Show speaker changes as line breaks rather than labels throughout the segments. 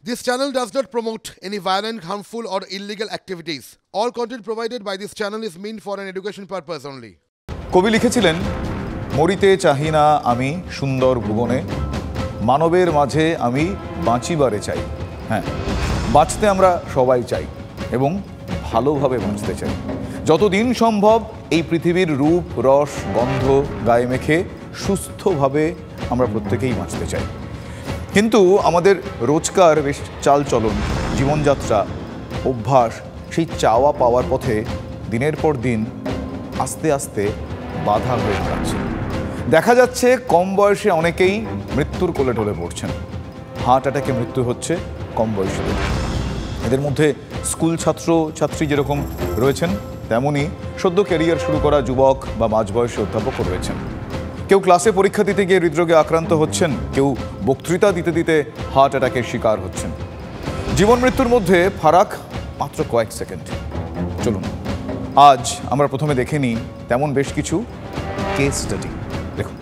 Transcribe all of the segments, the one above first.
This channel does not promote any violent, harmful or illegal activities. All content provided by this channel is meant for an education purpose only.
কবি লিখেছিলেন, মরিতে চাহি না আমি সুন্দর ভুবনে, মানবের মাঝে আমি বাঁচিবারে চাই। হ্যাঁ, বাঁচতে আমরা সবাই চাই এবং ভালোভাবে বাঁচতে চাই। যতদিন সম্ভব এই পৃথিবীর রূপ, রস, গন্ধ গায়ে মেখে সুস্থভাবে আমরা প্রত্যেকেই বাঁচতে চাই। কিন্তু আমাদের রোজকার বেশ চালচলন, জীবনযাত্রা, অভ্যাস সেই চাওয়া পাওয়ার পথে দিনের পর দিন আস্তে আস্তে বাধা হয়ে দাঁড়াচ্ছে। দেখা যাচ্ছে কম বয়সে অনেকেই মৃত্যুর কোলে ঢলে পড়ছেন। হার্ট অ্যাটাকে মৃত্যু হচ্ছে কম বয়সীদের। এদের মধ্যে স্কুল ছাত্র ছাত্রী যেরকম রয়েছেন, তেমনই সদ্য ক্যারিয়ার শুরু করা যুবক বা মাঝবয়সী অধ্যাপকও রয়েছেন। কেউ ক্লাসে পরীক্ষা দিতে গিয়ে হৃদরোগে আক্রান্ত হচ্ছেন, কেউ বক্তৃতা দিতে দিতে হার্ট অ্যাটাকের শিকার হচ্ছেন। জীবন মৃত্যুর মধ্যে ফারাক মাত্র কয়েক সেকেন্ড। চলুন আজ আমরা প্রথমে দেখে নিই তেমন বেশ কিছু কেস স্টাডি। দেখুন,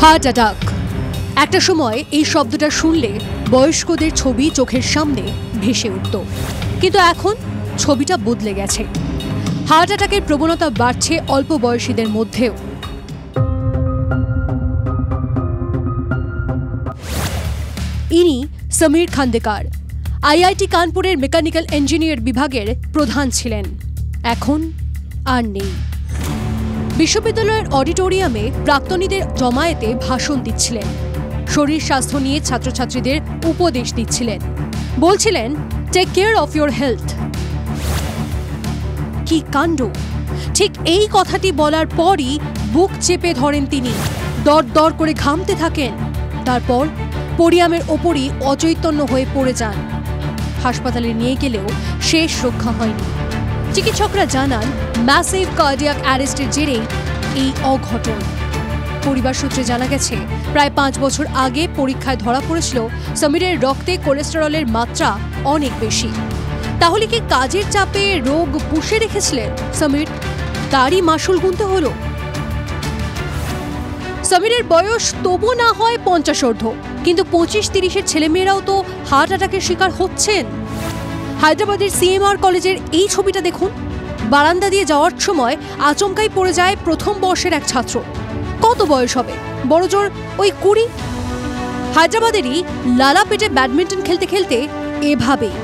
হার্ট অ্যাটাক। একটা সময় এই শব্দটা শুনলে বয়স্কদের ছবি চোখের সামনে ভেসে উঠত, কিন্তু এখন ছবিটা বদলে গেছে। হার্ট অ্যাটাকের প্রবণতা বাড়ছে অল্প বয়সীদের মধ্যেও। ইনি সমীর খান্দেকার, আইআইটি কানপুরের মেকানিক্যাল ইঞ্জিনিয়ার বিভাগের প্রধান ছিলেন। এখন আর নেই। বিশ্ববিদ্যালয়ের অডিটোরিয়ামে প্রাক্তনীদের জমায়েতে ভাষণ দিচ্ছিলেন। শরীর স্বাস্থ্য নিয়ে ছাত্রছাত্রীদের উপদেশ দিচ্ছিলেন। বলছিলেন, take care of your health. কি কাণ্ড! ঠিক এই কথাটি বলার পরই বুক চেপে ধরেন তিনি, দর দর করে ঘামতে থাকেন। তারপর পোডিয়ামের ওপরই অচৈতন্য হয়ে পড়ে যান। হাসপাতালে নিয়ে গেলেও শেষ রক্ষা হয়নি। চিকিৎসকরা জানান, ম্যাসিভ কার্ডিয়াক অ্যারেস্টের জেরেই এই অঘটন। পরিবার সূত্রে জানা গেছে, প্রায় 5 বছর আগে পরীক্ষায় ধরা পড়েছিল সমীরের রক্তে কোলেস্টেরলের মাত্রা অনেক বেশি। তাহলে কি কাজের চাপে রোগ পুষে রেখেছিলেন সমীর? তারই মাসুল গুনতে হলো। সমীরের বয়স তবু না হয় 50 কিন্তু 25-30-এর ছেলেমেয়েরাও তো হার্ট অ্যাটাকের শিকার হচ্ছেন। হায়দ্রাবাদের সিএমআর কলেজের এই ছবিটা দেখুন। বারান্দা দিয়ে যাওয়ার সময় আচমকাই পড়ে যায় প্রথম বর্ষের এক ছাত্র। কত বয়স হবে? বড়জোর ওই 20। হায়দ্রাবাদেরই লালাপেটে ব্যাডমিন্টন খেলতে খেলতে এভাবেই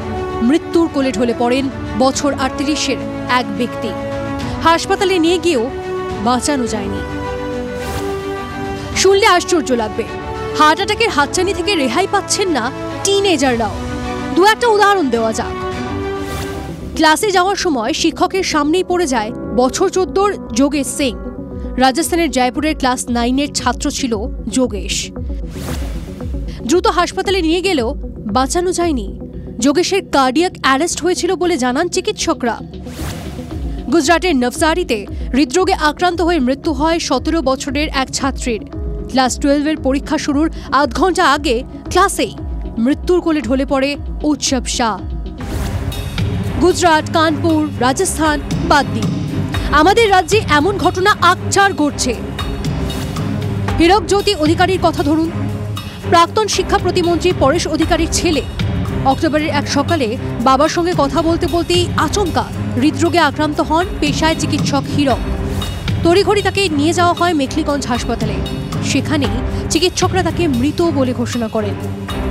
মৃত্যুর কোলে ঢলে পড়েন বছর 38-এর এক ব্যক্তি। হাসপাতালে নিয়ে গিয়েও বাঁচানো যায়নি। শুনলে আশ্চর্য লাগবে, হার্ট অ্যাটাকের হাতছানি থেকে রেহাই পাচ্ছেন না টিনেজাররাও। দু একটা উদাহরণ দেওয়া যাক। ক্লাসে যাওয়ার সময় শিক্ষকের সামনেই পড়ে যায় বছর 14-র যোগেশ সিং। রাজস্থানের জয়পুরের ক্লাস 9-এর ছাত্র ছিল যোগেশ। দ্রুত হাসপাতালে নিয়ে গেলেও বাঁচানো যায়নি। যোগেশের কার্ডিয়াক অ্যারেস্ট হয়েছিল বলে জানান চিকিৎসকরা। গুজরাটের নভসারিতে হৃদরোগে আক্রান্ত হয়ে মৃত্যু হয় 17 বছরের এক ছাত্রীর। ক্লাস 12-এর পরীক্ষা শুরুর আধ ঘন্টা আগে ক্লাসেই মৃত্যুর কোলে ঢলে পড়ে উৎসব শাহ। গুজরাট, কানপুর, রাজস্থান বাদ দিন, আমাদের রাজ্যে এমন ঘটনা আকছার ঘটছে। হীরক জ্যোতি অধিকারীর কথা ধরুন। প্রাক্তন শিক্ষা প্রতিমন্ত্রী পরেশ অধিকারীর ছেলে অক্টোবরের এক সকালে বাবার সঙ্গে কথা বলতে বলতেই আচমকা হৃদরোগে আক্রান্ত হন পেশায় চিকিৎসক হীরক। তড়িঘড়ি তাকে নিয়ে যাওয়া হয় মেখলিগঞ্জ হাসপাতালে। সেখানেই চিকিৎসকরা তাকে মৃত বলে ঘোষণা করেন।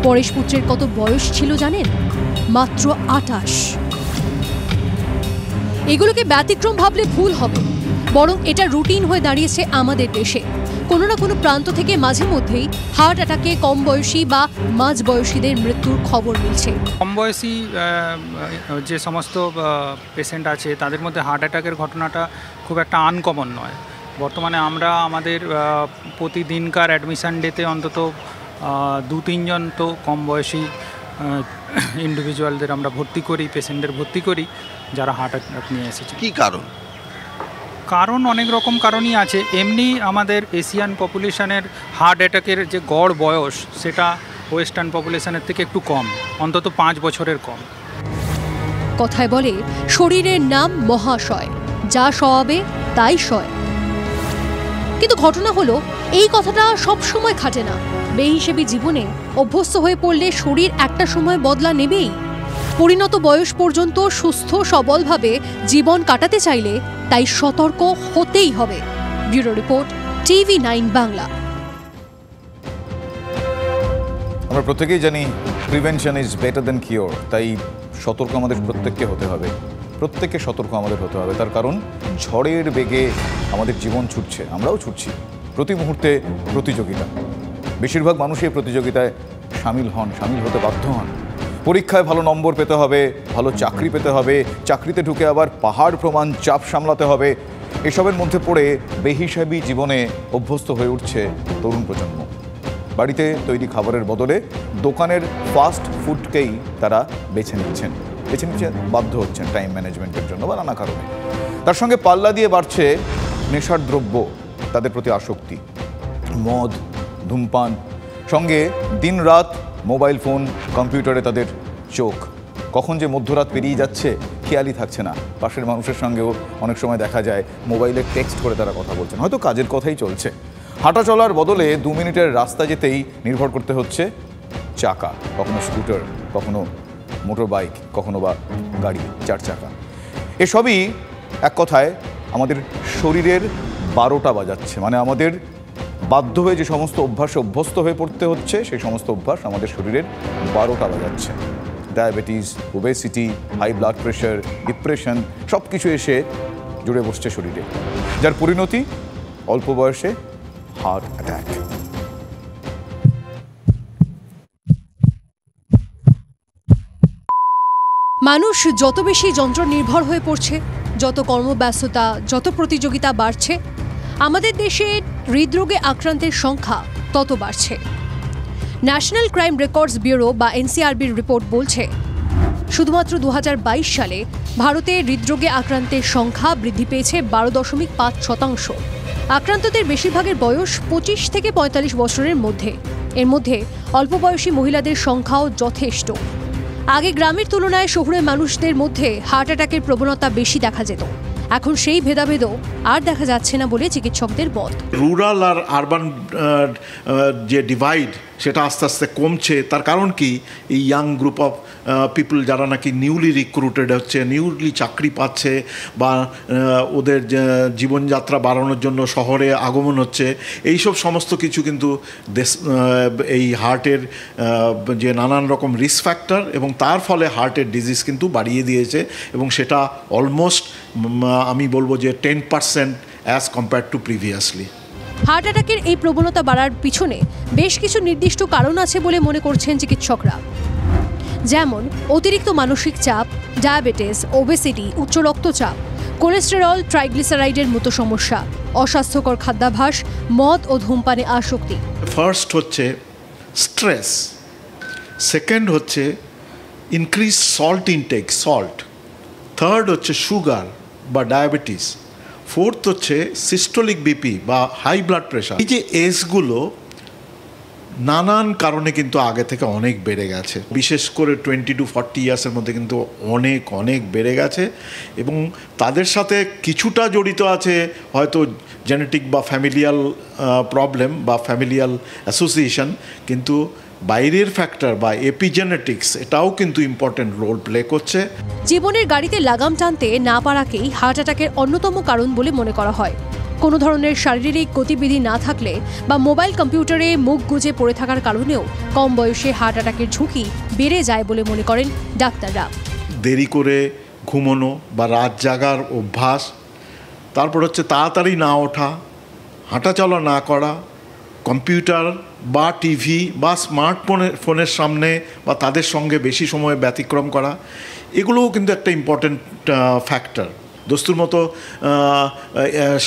পরেশ পুত্রের কত বয়স ছিল জানেন? মাত্র 28। এগুলোকে ব্যতিক্রম ভাবলে ভুল হবে, বরং এটা রুটিন হয়ে দাঁড়িয়েছে আমাদের দেশে। কোনো না কোনো প্রান্ত থেকে মাঝে মধ্যেই হার্ট অ্যাটাকে কম বয়সী বা মাঝ বয়সীদের মৃত্যুর খবর মিলছে।
কম বয়সী যে সমস্ত পেশেন্ট আছে তাদের মধ্যে হার্ট অ্যাটাকের ঘটনাটা খুব একটা আনকমন নয়। বর্তমানে আমরা আমাদের প্রতিদিনকার অ্যাডমিশন ডেতে অন্তত 2-3 জন তো কম বয়সী ইন্ডিভিজুয়ালদের আমরা ভর্তি করি, পেশেন্টদের ভর্তি করি যারা হার্ট অ্যাটাক নিয়ে এসেছে।
কী কারণ?
কারণ অনেক রকম কারণই আছে। এমনি আমাদের এশিয়ান পপুলেশনের হার্ট অ্যাটাকের যে গড় বয়স সেটা ওয়েস্টার্ন পপুলেশনের থেকে একটু কম, অন্তত 5 বছরের কম।
কথায় বলে শরীরের নাম মহাশয়, যা সওয়াবে তাই সয়। কিন্তু ঘটনা হলো এই কথাটা সব সময় খাটে না। বেহিসেবি জীবনে অভ্যস্ত হয়ে পড়লে শরীর একটা সময় বদলা নেবেই। পরিণত বয়স পর্যন্ত সুস্থ সবলভাবে জীবন কাটাতে চাইলে তাই সতর্ক হতেই হবে। Bureau report, TV9 Bangla.
আমরা প্রত্যেকেই জানি prevention is better than cure, তাই সতর্ক আমাদের প্রত্যেককে হতে হবে, প্রত্যেককে সতর্ক আমাদের হতে হবে। তার কারণ ঝড়ের বেগে আমাদের জীবন ছুটছে, আমরাও ছুটছি। প্রতি মুহূর্তে প্রতিযোগিতা, বেশিরভাগ মানুষই প্রতিযোগিতায় সামিল হতে বাধ্য হন। পরীক্ষায় ভালো নম্বর পেতে হবে, ভালো চাকরি পেতে হবে, চাকরিতে ঢুকে আবার পাহাড় প্রমাণ চাপ সামলাতে হবে। এসবের মধ্যে পড়ে বেহিসাবি জীবনে অভ্যস্ত হয়ে উঠছে তরুণ প্রজন্ম। বাড়িতে তৈরি খাবারের বদলে দোকানের ফাস্ট ফুডকেই তারা বেছে নিতে বাধ্য হচ্ছেন টাইম ম্যানেজমেন্টের জন্য বা নানা কারণে। তার সঙ্গে পাল্লা দিয়ে বাড়ছে নেশার দ্রব্য, তাদের প্রতি আসক্তি, মদ, ধূমপান, সঙ্গে দিনরাত মোবাইল ফোন, কম্পিউটারে তাদের চোখ। কখন যে মধ্যরাত পেরিয়ে যাচ্ছে খেয়ালই থাকছে না। পাশের মানুষের সঙ্গেও অনেক সময় দেখা যায় মোবাইলে টেক্সট করে তারা কথা বলছেন, হয়তো কাজের কথাই চলছে। হাঁটা চলার বদলে 2 মিনিটের রাস্তা যেতেই নির্ভর করতে হচ্ছে চাকা, কখনো স্কুটার, কখনো মোটর বাইক, কখনো বা গাড়ি 4 চাকা। এসবই এক কথায় আমাদের শরীরের 12টা বাজাচ্ছে, মানে আমাদের বাধ্য হয়ে যে সমস্ত অভ্যাসে অভ্যস্ত হয়ে পড়তে হচ্ছে সেই সমস্ত অভ্যাস আমাদের শরীরের 12টা বাজাচ্ছে। Diabetes, obesity, high blood pressure, depression সব কিছু এসে জুড়ে বসছে শরীরে, যার পরিণতি অল্প বয়সে হার্ট অ্যাটাক।
মানুষ যত বেশি যন্ত্র নির্ভর হয়ে পড়ছে, যত কর্মব্যস্ততা, যত প্রতিযোগিতা বাড়ছে, আমাদের দেশে হৃদরোগে আক্রান্তের সংখ্যা তত বাড়ছে। ন্যাশনাল ক্রাইম রেকর্ডস ব্যুরো বা NCRBর রিপোর্ট বলছে, শুধুমাত্র 2022 সালে ভারতে হৃদরোগে আক্রান্তের সংখ্যা বৃদ্ধি পেয়েছে 12.5%। আক্রান্তদের বেশিরভাগের বয়স 25 থেকে 45 বছরের মধ্যে। এর মধ্যে অল্প বয়সী মহিলাদের সংখ্যাও যথেষ্ট। আগে গ্রামের তুলনায় শহরের মানুষদের মধ্যে হার্ট অ্যাটাকের প্রবণতা বেশি দেখা যেত। এখন সেই ভেদাভেদও আর দেখা যাচ্ছে না বলে চিকিৎসকদের মত।
রুরাল আর আরবান যে ডিভাইড সেটা আস্তে আস্তে কমছে। তার কারণ কি, এই ইয়াং গ্রুপ অফ পিপল যারা নাকি নিউলি রিক্রুটেড হচ্ছে, নিউলি চাকরি পাচ্ছে বা ওদের জীবনযাত্রা বাড়ানোর জন্য শহরে আগমন হচ্ছে, এইসব সমস্ত কিছু কিন্তু এই হার্টের যে নানান রকম রিস্ক ফ্যাক্টর এবং তার ফলে হার্টের ডিজিজ কিন্তু বাড়িয়ে দিয়েছে এবং সেটা অলমোস্ট আমি বলবো যে 10% as compare to previously.
Heart অ্যাটাকের এই প্রবণতা বাড়ার পিছনে বেশ কিছু নির্দিষ্ট কারণ আছে বলে মনে করছেন চিকিৎসকরা, যেমন অতিরিক্ত মানসিক চাপ, ডায়াবেটিস, ওবেসিটি, উচ্চ রক্তচাপ, কোলেস্টেরল, ট্রাইগ্লিসারাইডের মতো সমস্যা, অস্বাস্থ্যকর খাদ্যাভ্যাস, মদ ও ধূমপানে আসক্তি।
ফার্স্ট হচ্ছে স্ট্রেস, সেকেন্ড হচ্ছে increase salt intact, salt, third হচ্ছে সুগার বা ডায়াবেটিস, ফোর্থ হচ্ছে সিস্টোলিক বিপি বা হাই ব্লাড প্রেশার। এই যে এজগুলো নানান কারণে কিন্তু আগে থেকে অনেক বেড়ে গেছে, বিশেষ করে 20 to 40 ইয়ার্সের মধ্যে কিন্তু অনেক বেড়ে গেছে এবং তাদের সাথে কিছুটা জড়িত আছে হয়তো জেনেটিক বা ফ্যামিলিয়াল প্রবলেম বা ফ্যামিলিয়াল অ্যাসোসিয়েশন, কিন্তু বাইরের ফ্যাক্টর বা এপিজেনেটিক্স এটাও কিন্তু ইম্পর্টেন্ট রোল প্লে করছে।
জীবনের গাড়িতে লাগাম টানতে না পারাকেই হার্ট অ্যাটাকের অন্যতম কারণ বলে মনে করা হয়। কোনো ধরনের শারীরিক গতিবিধি না থাকলে বা মোবাইল কম্পিউটারে মুখ গুজে পড়ে থাকার কারণেও কম বয়সে হার্ট অ্যাটাকের ঝুঁকি বেড়ে যায় বলে মনে করেন ডাক্তাররা।
দেরি করে ঘুমানো বা রাত জাগার অভ্যাস, তারপর হচ্ছে তাড়াতাড়ি না ওঠা, হাঁটাচলা না করা, কম্পিউটার বা টিভি বা স্মার্টফোনের সামনে বা তাদের সঙ্গে বেশি সময় ব্যতিক্রম করা, এগুলোও কিন্তু একটা ইম্পর্ট্যান্ট ফ্যাক্টর। দস্তুর মতো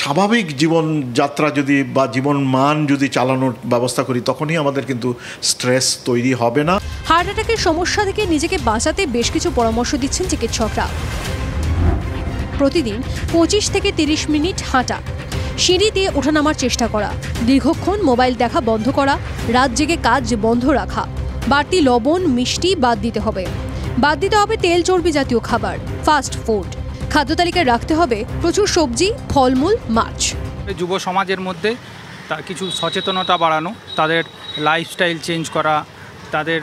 স্বাভাবিক জীবনযাত্রা যদি বা জীবন মান যদি চালানোর ব্যবস্থা করি তখনই আমাদের কিন্তু স্ট্রেস তৈরি হবে না।
হার্ট অ্যাটাকের সমস্যা থেকে নিজেকে বাঁচাতে বেশ কিছু পরামর্শ দিচ্ছেন চিকিৎসকরা। প্রতিদিন 25 থেকে 30 মিনিট হাঁটা, সিঁড়ি দিয়ে ওঠানামার চেষ্টা করা, দীর্ঘক্ষণ মোবাইল দেখা বন্ধ করা, রাত জেগে কাজ বন্ধ রাখা, বাড়তি লবণ মিষ্টি বাদ দিতে হবে তেল চর্বি জাতীয় খাবার, ফাস্ট ফুড, খাদ্য তালিকায় রাখতে হবে প্রচুর সবজি, ফলমূল, মাছ।
যুব সমাজের মধ্যে তা কিছু সচেতনতা বাড়ানো, তাদের লাইফস্টাইল চেঞ্জ করা, তাদের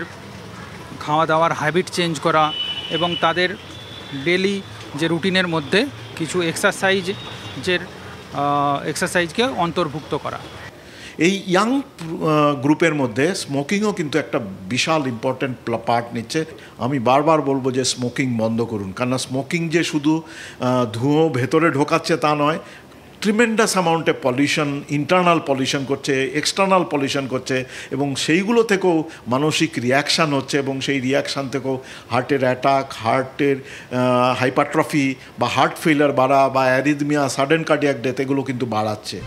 খাওয়া দাওয়ার হ্যাবিট চেঞ্জ করা এবং তাদের ডেলি যে রুটিনের মধ্যে কিছু এক্সারসাইজকে অন্তর্ভুক্ত করা।
এই ইয়াং গ্রুপের মধ্যে স্মোকিংও কিন্তু একটা বিশাল ইম্পর্ট্যান্ট পার্ট নিচ্ছে। আমি বারবার বলবো যে স্মোকিং বন্ধ করুন, কেননা স্মোকিং যে শুধু ধুঁয়ো ভেতরে ঢোকাচ্ছে তা নয়, ট্রিমেন্ডাস অ্যামাউন্টে পলিউশন, ইন্টারনাল পলিউশন করছে, এক্সটার্নাল পলিউশন করছে এবং সেইগুলো থেকেও মানসিক রিয়াকশান হচ্ছে এবং সেই রিয়াকশান থেকেও হার্টের অ্যাটাক, হার্টের হাইপারট্রফি বা হার্ট ফেলিয়ার বাড়া বা অ্যারিথমিয়া, সাডেন কার্ডিয়াক ডেথ এগুলো কিন্তু বাড়াচ্ছে।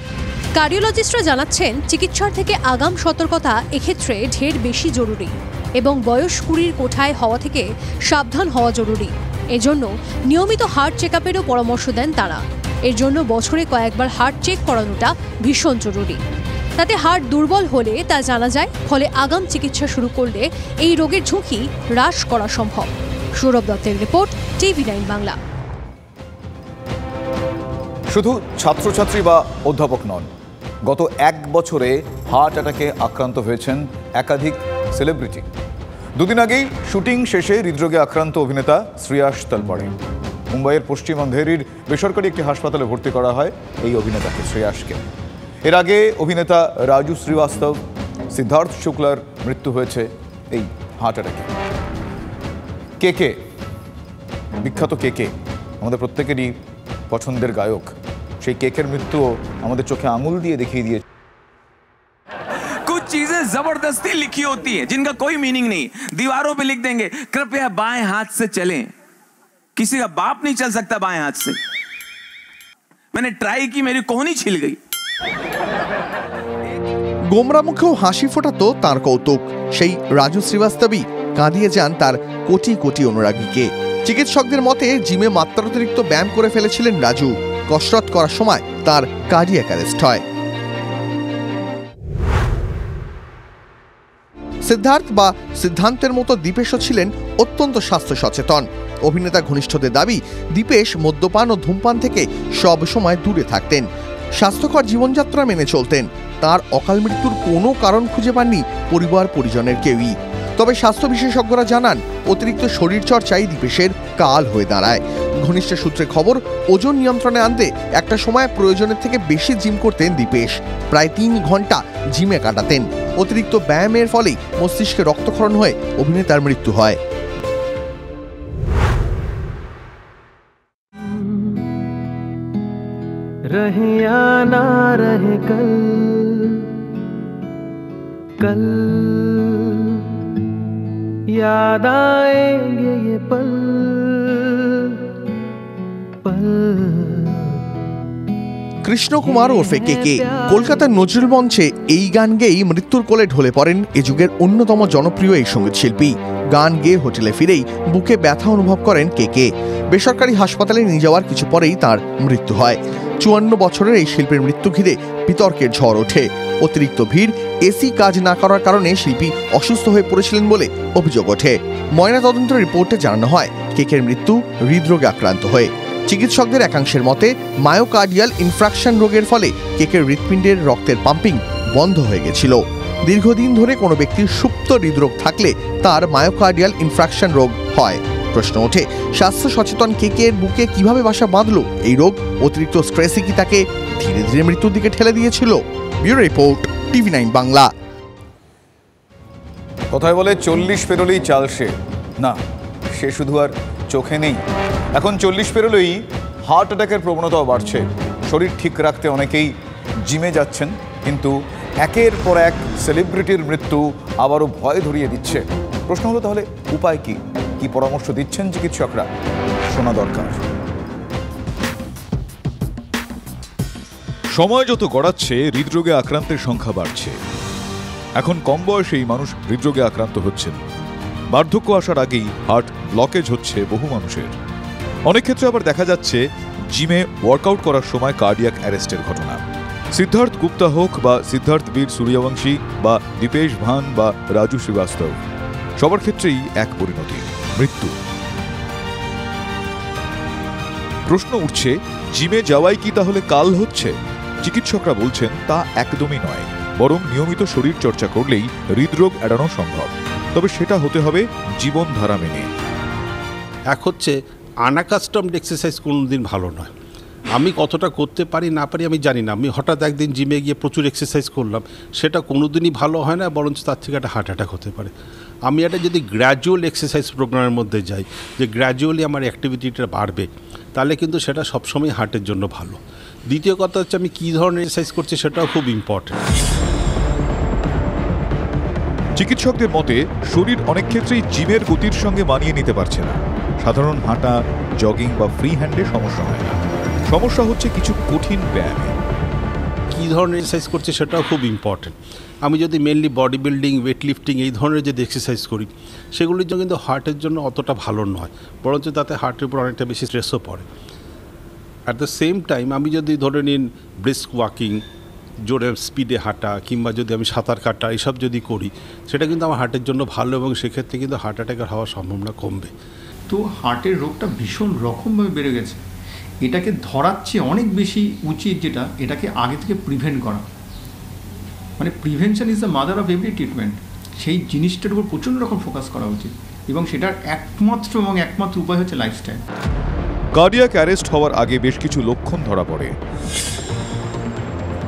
কার্ডিওলজিস্টরা জানাচ্ছেন চিকিৎসার থেকে আগাম সতর্কতা এক্ষেত্রে ঢের বেশি জরুরি এবং বয়স 20-র কোঠায় হওয়া থেকে সাবধান হওয়া জরুরি। এজন্য নিয়মিত হার্ট চেকআপেরও পরামর্শ দেন তারা। এর জন্য বছরে কয়েকবার হার্ট চেক করানোটা ভীষণ জরুরি। তাতে হার্ট দুর্বল হলে তা জানা যায়, ফলে আগাম চিকিৎসা শুরু করলে এই রোগের ঝুঁকি হ্রাস করা সম্ভব। সৌরভ দত্তের রিপোর্ট, TV9 বাংলা।
শুধু ছাত্রছাত্রী বা অধ্যাপক নন, গত 1 বছরে হার্ট অ্যাটাকে আক্রান্ত হয়েছেন একাধিক সেলিব্রিটি। দুদিন আগেই শুটিং শেষে হৃদরোগে আক্রান্ত অভিনেতা শ্রেয়াস তালপড়ে। মুম্বাইয়ের পশ্চিম অন্ধেরির বেসরকারি একটি হাসপাতালে ভর্তি করা হয় এই অভিনেতাকে, শ্রেয়াসকে। এর আগে অভিনেতা রাজু শ্রীবাস্তব, সিদ্ধার্থ শুক্লার মৃত্যু হয়েছে এই হার্ট অ্যাটাকে। কে বিখ্যাত কে আমাদের প্রত্যেকেরই পছন্দের গায়ক, সেই কেকের মৃত্যুও আমাদের চোখে আঙুল দিয়ে দেখিয়ে দিয়ে।
कुछ चीजें जबरदस्ती लिखी होती हैं जिनका कोई मीनिंग नहीं। दीवारों पे लिख देंगे कृपया बाएं हाथ से चलें। किसी का बाप नहीं चल सकता बाएं हाथ से। मैंने ट्राई की, मेरी कोहनी छिल गई।
গোমরা মুখেও হাসি ফোটাতো তার কৌতুক। সেই রাজু শ্রীবাস্তবই কাঁদিয়ে যান তার কোটি কোটি অনুরাগীকে। চিকিৎসকদের মতে জিমে মাত্রাতিরিক্ত ব্যায়াম করে ফেলেছিলেন রাজু। কসরত করার সময় তার কার্ডিয়াক অ্যারেস্ট হয়। সিদ্ধার্থ বা সিদ্ধান্তের মতো দীপেশও ছিলেন অত্যন্ত স্বাস্থ্য সচেতন। অভিনেতা ঘনিষ্ঠদের দাবি, দীপেশ মদ্যপান ও ধূমপান থেকে সব সময় দূরে থাকতেন, স্বাস্থ্যকর জীবনযাত্রা মেনে চলতেন। তার অকাল মৃত্যুর কোনো কারণ খুঁজে পাননি পরিবার পরিজনের কেউই। তবে স্বাস্থ্য বিশেষজ্ঞরা জানান, অতিরিক্ত শরীরচর্চাই দীপেশের কাল হয়ে দাঁড়ায়। ঘনিষ্ঠ সূত্রে খবর, ওজন নিয়ন্ত্রণে আনতে একটা সময় প্রয়োজনের থেকে বেশি জিম করতেন দীপেশ। প্রায় 3 ঘন্টা জিমে কাটাতেন। অতিরিক্ত ব্যায়ামের ফলেই মস্তিষ্কে রক্তক্ষরণ হয়ে অভিনেতার মৃত্যু হয়।
रहे या ना रहे कल कल याद आएंगे ये पल पल।
কৃষ্ণ কুমার ওরফে কে কলকাতার নজরুল মঞ্চে এই গান গেয়েই মৃত্যুর কোলে ঢলে পড়েন এ যুগের অন্যতম জনপ্রিয় এই সঙ্গীত শিল্পী। গান গেয়ে হোটেলে ফিরেই বুকে ব্যথা অনুভব করেন কে। বেসরকারি হাসপাতালে নিয়ে যাওয়ার কিছু পরেই তার মৃত্যু হয়। 54 বছরের এই শিল্পীর মৃত্যু ঘিরে বিতর্কের ঝড় ওঠে। অতিরিক্ত ভিড়, এসি কাজ না করার কারণে শিল্পী অসুস্থ হয়ে পড়েছিলেন বলে অভিযোগ ওঠে। ময়নাতদন্তের রিপোর্টে জানানো হয়, কেকের মৃত্যু হৃদরোগে আক্রান্ত হয়ে। চিকিৎসকদের একাংশের মতে মায়োকার্ডিয়াল ইনফ্রাকশন রোগের ফলে কেকের হৃৎপিণ্ডের রক্তের পাম্পিং বন্ধ হয়ে গেছিল। দীর্ঘদিন ধরে কোনো ব্যক্তির সুপ্ত হৃদরোগ থাকলে তার মায়োকার্ডিয়াল ইনফ্রাকশন রোগ হয়। প্রশ্ন ওঠে, স্বাস্থ্য সচেতন কেকের বুকে কিভাবে বাসা বাঁধলো এই রোগ? অতিরিক্ত স্ট্রেসই কি তাকে ধীরে ধীরে মৃত্যুর দিকে ঠেলে দিয়েছিল? Bureau report, TV9 Bangla.
কথায় বলে 40 পেরোলেই চাল সে না, সে শুধু আর চোখে নেই। এখন 40 পেরোলেই হার্ট অ্যাটাকের প্রবণতাও বাড়ছে। শরীর ঠিক রাখতে অনেকেই জিমে যাচ্ছেন, কিন্তু একের পর এক সেলিব্রিটির মৃত্যু আবারও ভয় ধরিয়ে দিচ্ছে। প্রশ্ন হলো, তাহলে উপায় কি? কি পরামর্শ দিচ্ছেন চিকিৎসকরা? শোনা দরকার।
সময় যত গড়াচ্ছে হৃদরোগে আক্রান্তের সংখ্যা বাড়ছে। এখন কম বয়সেই মানুষ হৃদরোগে আক্রান্ত হচ্ছেন। বার্ধক্য আসার আগেই হার্ট ব্লকেজ হচ্ছে বহু মানুষের। অনেক ক্ষেত্রে আবার দেখা যাচ্ছে জিমে ওয়ার্কআউট করার সময় কার্ডিয়াক অ্যারেস্টের ঘটনা। সিদ্ধার্থ গুপ্তা হোক বা সিদ্ধার্থ বীর সূর্যবংশী বা দীপেশ ভান বা রাজু শ্রীবাস্তব, সবার ক্ষেত্রেই এক পরিণতি, মৃত্যু। প্রশ্ন উঠছে, জিমে যাওয়াই কি তাহলে কাল হচ্ছে? চিকিৎসকরা বলছেন তা একদমই নয়, বরং নিয়মিত শরীর চর্চা করলেই হৃদরোগ এড়ানো সম্ভব। তবে সেটা হতে হবে জীবনধারা মেনে।
এক হচ্ছে আনঅ্যাকাস্টমড এক্সারসাইজ কোনোদিন ভালো নয়। আমি কতটা করতে পারি না পারি আমি জানি না। আমি হঠাৎ একদিন জিমে গিয়ে প্রচুর এক্সারসাইজ করলাম, সেটা কোনোদিনই ভালো হয় না, বরঞ্চ তার থেকে একটা হার্ট অ্যাটাক হতে পারে। আমি একটা যদি গ্র্যাজুয়াল এক্সারসাইজ প্রোগ্রামের মধ্যে যাই, যে গ্র্যাজুয়ালি আমার অ্যাক্টিভিটিটা বাড়বে, তাহলে কিন্তু সেটা সবসময় হার্টের জন্য ভালো। দ্বিতীয় কথা হচ্ছে আমি কী ধরনের এক্সারসাইজ করছি সেটাও খুব ইম্পর্টেন্ট।
চিকিৎসকদের মতে শরীর অনেক ক্ষেত্রেই জিমের গতির সঙ্গে মানিয়ে নিতে পারছে না। সাধারণ হাঁটা, জগিং বা ফ্রি হ্যান্ডে সমস্যা হয় না, সমস্যা হচ্ছে কিছু কঠিন ব্যায়ামে।
কী ধরনের এক্সারসাইজ করছি সেটাও খুব ইম্পর্টেন্ট। আমি যদি mainly body building, weight lifting এই ধরনের যদি এক্সারসাইজ করি, সেগুলির জন্য কিন্তু হার্টের জন্য অতটা ভালো নয়, বরঞ্চ তাতে হার্টের উপর অনেকটা বেশি স্ট্রেসও পড়ে। অ্যাট দ্য সেম টাইম আমি যদি ধরে নিন ব্রিস্ক ওয়াকিং, জোরে স্পিডে হাঁটা, কিংবা যদি আমি সাঁতার কাটা এসব যদি করি, সেটা কিন্তু আমার হার্টের জন্য ভালো, এবং সেক্ষেত্রে কিন্তু হার্ট অ্যাটাকের হওয়ার সম্ভাবনা কমবে।
তো হার্টের রোগটা ভীষণ রকমভাবে বেড়ে গেছে। এটাকে ধরার চেয়ে অনেক বেশি উচিত যেটা, এটাকে আগে থেকে প্রিভেন্ট করা। মানে prevention is the mother of every treatment. সেই জিনিসটার উপর প্রচণ্ড রকম ফোকাস করা উচিত, এবং সেটার একমাত্র উপায় হচ্ছে লাইফস্টাইল।
কার্ডিয়াক অ্যারেস্ট হওয়ার আগে বেশ কিছু লক্ষণ ধরা পড়ে।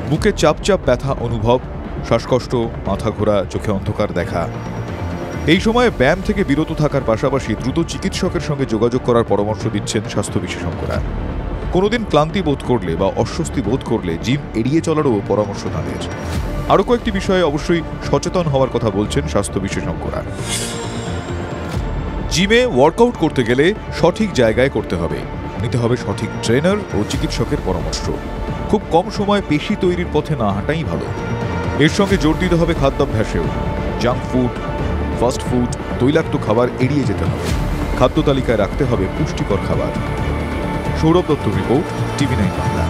বুকে চাপ ব্যথা অনুভব, শ্বাসকষ্ট, মাথা ঘোরা, চোখে অন্ধকার দেখা। এই সময়ে ব্যায়াম থেকে বিরত থাকার পাশাপাশি দ্রুত চিকিৎসকের সঙ্গে যোগাযোগ করার পরামর্শ দিচ্ছেন স্বাস্থ্য বিশেষজ্ঞরা। কোনোদিন ক্লান্তি বোধ করলে বা অস্বস্তি বোধ করলে জিম এড়িয়ে চলারও পরামর্শ তাদের। আরও কয়েকটি বিষয়ে অবশ্যই সচেতন হওয়ার কথা বলছেন স্বাস্থ্য বিশেষজ্ঞরা। জিমে ওয়ার্কআউট করতে গেলে সঠিক জায়গায় করতে হবে, নিতে হবে সঠিক ট্রেনার ও চিকিৎসকের পরামর্শ। খুব কম সময় পেশি তৈরির পথে না হাঁটাই ভালো। এর সঙ্গে জোর দিতে হবে খাদ্যাভ্যাসেও। জাঙ্ক ফুড, ফাস্ট ফুড, তৈলাক্ত খাবার এড়িয়ে যেতে হবে। খাদ্য তালিকায় রাখতে হবে পুষ্টিকর খাবার। Sourav Dutta report, TV9 Bangla.